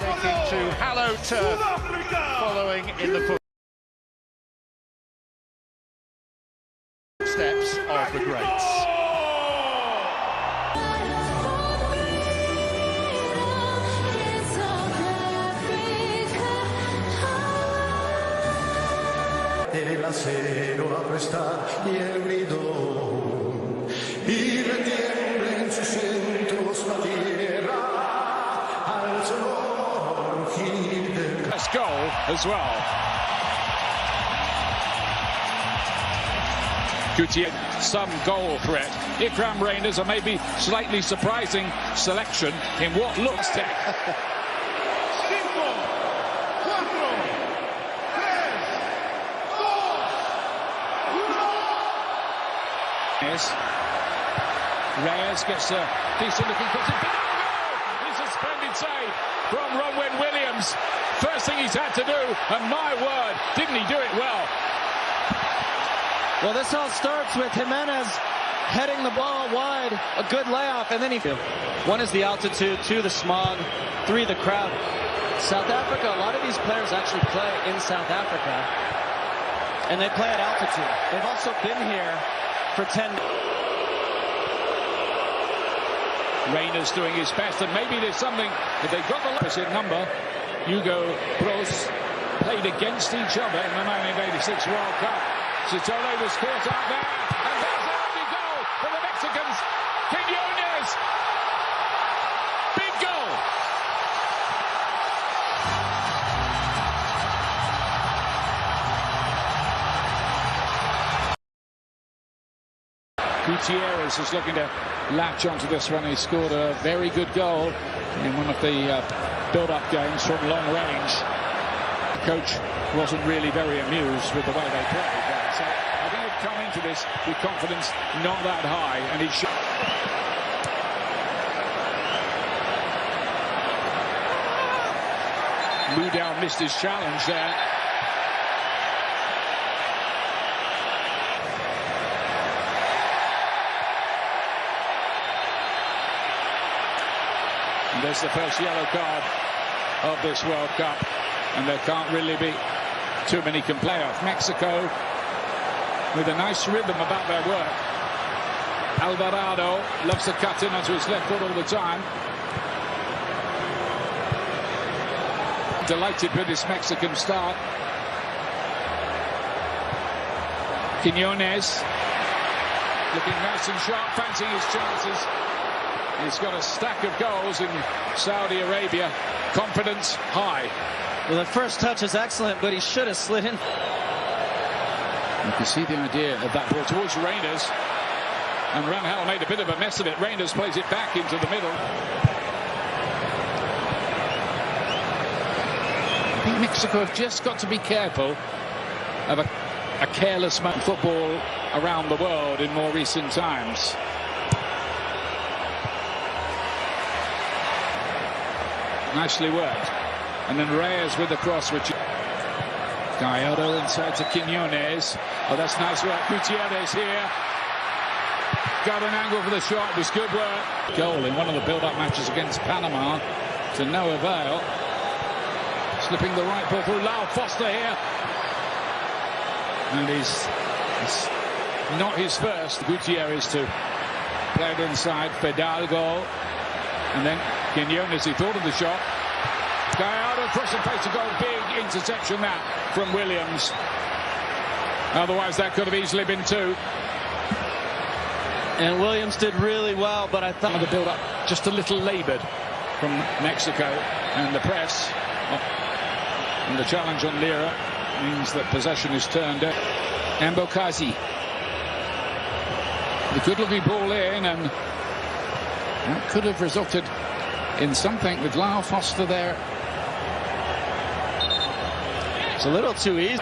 Seeking to hallow turf, following in the footsteps of the greats. El acero apuesta y el grito y retiembla en sus centros la tierra al surgir del first goal as well. Gutierrez, some goal threat. Ikram Reyners, a maybe slightly surprising selection in what looks to... Reyes gets a decent looking cross. It's a splendid save from Ronwen Williams. First thing he's had to do, and my word, didn't he do it well? Well, this all starts with Jimenez heading the ball wide, a good layoff, and then he... One is the altitude, two, the smog, three, the crowd. South Africa, a lot of these players actually play in South Africa, and they play at altitude. They've also been here for 10... Reyners doing his best, and maybe there's something, if they've got the opposite number. Hugo Broos played against each other in the 1986 World Cup. Sitole was caught out there, and there's an early goal for the Mexicans. Quiñones! Big goal! Gutierrez is looking to latch onto this one. He scored a very good goal in one of the build-up games from long range. The coach wasn't really very amused with the way they played there. So I think he'd come into this with confidence not that high, and he should. Moudal missed his challenge there. And there's the first yellow card of this World Cup, and there can't really be too many can play off. Mexico with a nice rhythm about their work. Alvarado loves to cut in onto his left foot all the time. Delighted with this Mexican start. Quiñones looking nice and sharp, fancying his chances. He's got a stack of goals in Saudi Arabia. Confidence high. Well, the first touch is excellent, but he should have slid in. You can see the idea of that ball towards Reyners. And Rangel made a bit of a mess of it. Reyners plays it back into the middle. I think Mexico have just got to be careful of a careless football around the world in more recent times. Nicely worked. And then Reyes with the cross, which... Gallardo inside to Quiñones. Oh, that's nice work. Gutierrez here. Got an angle for the shot. It was good work. Goal in one of the build-up matches against Panama to no avail. Slipping the right ball through. Lau Foster here. And he's not his first. Gutierrez to play it inside. Fidalgo. And then Quiñones, he thought of the shot. Gallardo crossing face to goal. Big interception that from Williams. Otherwise that could have easily been two. And Williams did really well, but I thought the build-up just a little laboured from Mexico, and the press and the challenge on Lira means that possession is turned out. Ambokazi, the good-looking ball in, and that could have resulted in something with Lau Foster there. It's a little too easy.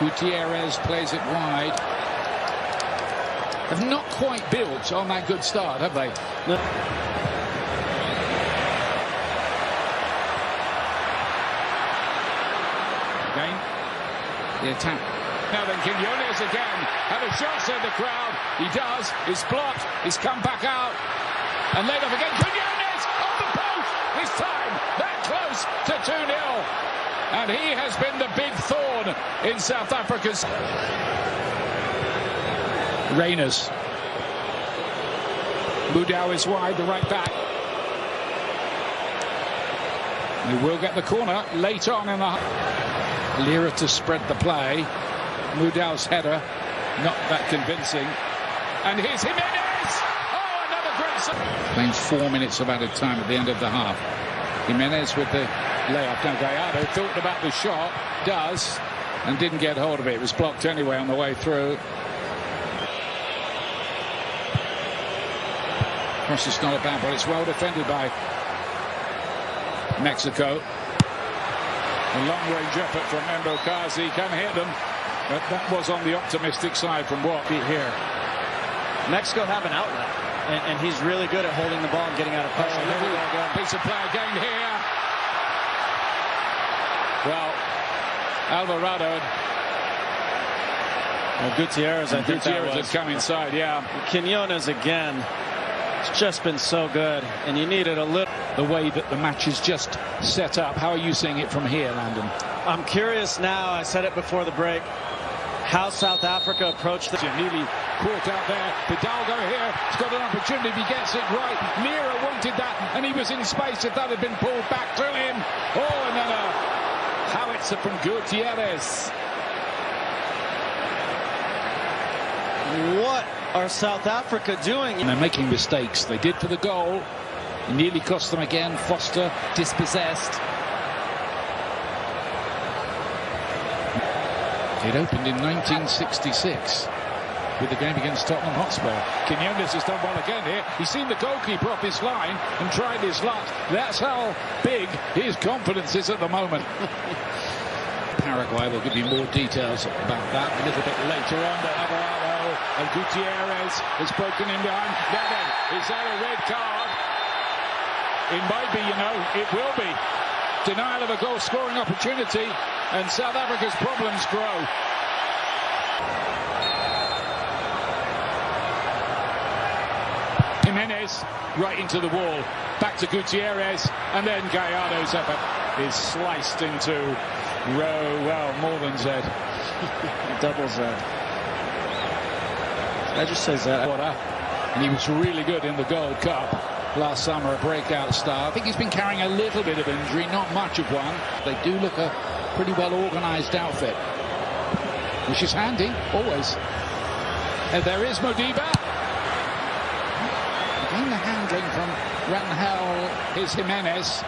Gutierrez plays it wide. Have not quite built on that good start, have they? No. Again, the attack. Now then, Quiñones again. Had a shot, said the crowd. He does. He's blocked. He's come back out. And laid off again. Quiñones off the post. This time, that close. Jimenez to 2-0. And he has been the big thorn in South Africa's. Reyners. Mudau is wide, the right back. He will get the corner late on in the... Lira to spread the play. Mudau's header, not that convincing. And here's Jimenez! Oh, another great... Playing 4 minutes of added time at the end of the half. Jimenez with the layup. Now Gallardo thought about the shot, does, and didn't get hold of it. It was blocked anyway on the way through. Cross is not a bad one. It's well defended by Mexico. A long-range effort from Mbokazi. Can hit them, but that was on the optimistic side from what here. Mexico have an outlet, and he's really good at holding the ball and getting out of pressure. Piece of play again here. Well, Alvarado. Well, Gutierrez, I think Gutierrez had come inside, yeah. Quiñones again. It's just been so good, and you needed a little. The way that the match is just set up, how are you seeing it from here, Landon? I'm curious now, I said it before the break, how South Africa approached the... Nearly caught out there. Fidalgo here, he's got an opportunity if he gets it right. Lira wanted that, and he was in space if that had been pulled back to him. Oh, and then a howitzer from Gutierrez. What are South Africa doing? And they're making mistakes. They did for the goal. It nearly cost them again. Foster dispossessed. It opened in 1966 with the game against Tottenham Hotspur. Quiñones has done well again here. He's seen the goalkeeper off his line and tried his luck. That's how big his confidence is at the moment. Paraguay will give you more details about that a little bit later on. But Alvarado and Gutierrez has broken him behind. Then is that a red card? It might be, you know, it will be. Denial of a goal scoring opportunity, and South Africa's problems grow. Jimenez right into the wall, back to Gutierrez, and then Gallardo's effort is sliced into well, more than Z. Double Z. I just say Z. And he was really good in the Gold Cup last summer, a breakout star. I think he's been carrying a little bit of injury, not much of one. They do look a pretty well organised outfit, which is handy, always. And there is Modiba. Again, the handling from Rangel. Here's Jimenez.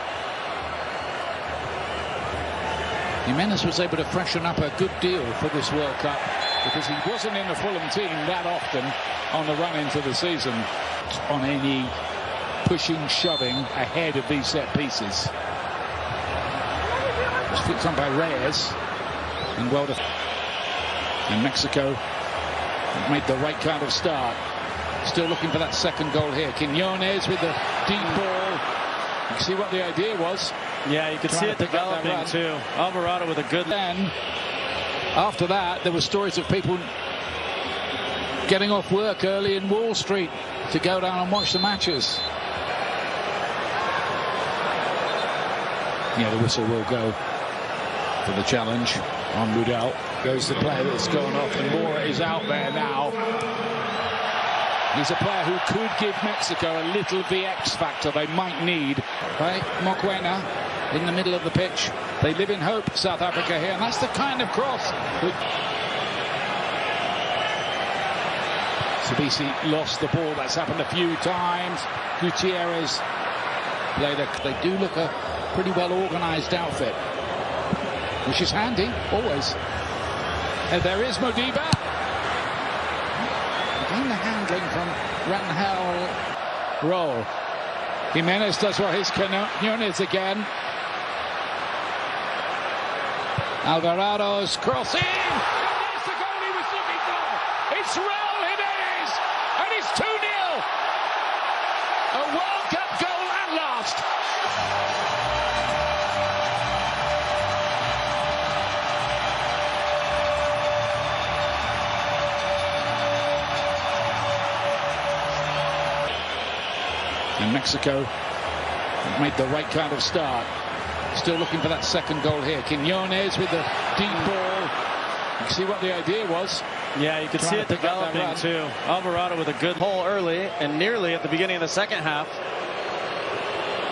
Jimenez was able to freshen up a good deal for this World Cup because he wasn't in the Fulham team that often on the run into the season. On any pushing, shoving ahead of these set pieces. It's flicked on by Reyes, and well and Mexico made the right kind of start. Still looking for that second goal here. Quiñones with the deep ball. You can see what the idea was. Yeah, you could see it developing too. Alvarado with a good... Then, after that, there were stories of people getting off work early in Wall Street to go down and watch the matches. Yeah, the whistle will go for the challenge on Mudau. Goes the player that's gone off, and Mora is out there now. He's a player who could give Mexico a little of the X factor they might need. Right, Mokoena in the middle of the pitch. They live in hope, South Africa here, and that's the kind of cross. Sabisi lost the ball. That's happened a few times. Gutierrez played a... They do look a pretty well organised outfit, which is handy, always. And there is Modiba. Again, the handling from Rangel. Roll. Jimenez does what his Quiñones again. Alvarado's crossing. It's the goal he was looking for. It's Raul Jimenez, and it's 2-0. A World Cup goal at last. And Mexico made the right kind of start. Still looking for that second goal here. Quiñones with the deep ball. You can see what the idea was. Yeah, you could see it developing too. Alvarado with a good hole early and nearly at the beginning of the second half.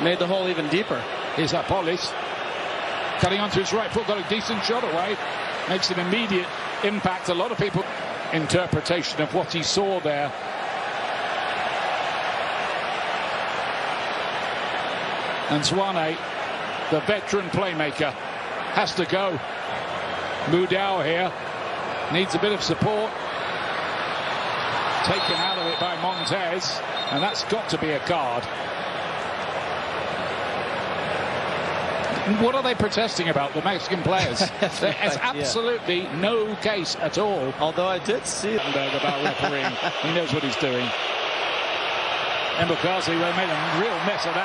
Made the hole even deeper. Here's Apolis. Cutting onto his right foot, got a decent shot away. Makes an immediate impact. A lot of people interpretation of what he saw there. And Zwane, the veteran playmaker, has to go. Mudau here needs a bit of support. Taken out of it by Montez, and that's got to be a card. What are they protesting about, the Mexican players? There's absolutely no case at all. Although I did see about refereeing. He knows what he's doing. Embocasi made a real mess of that.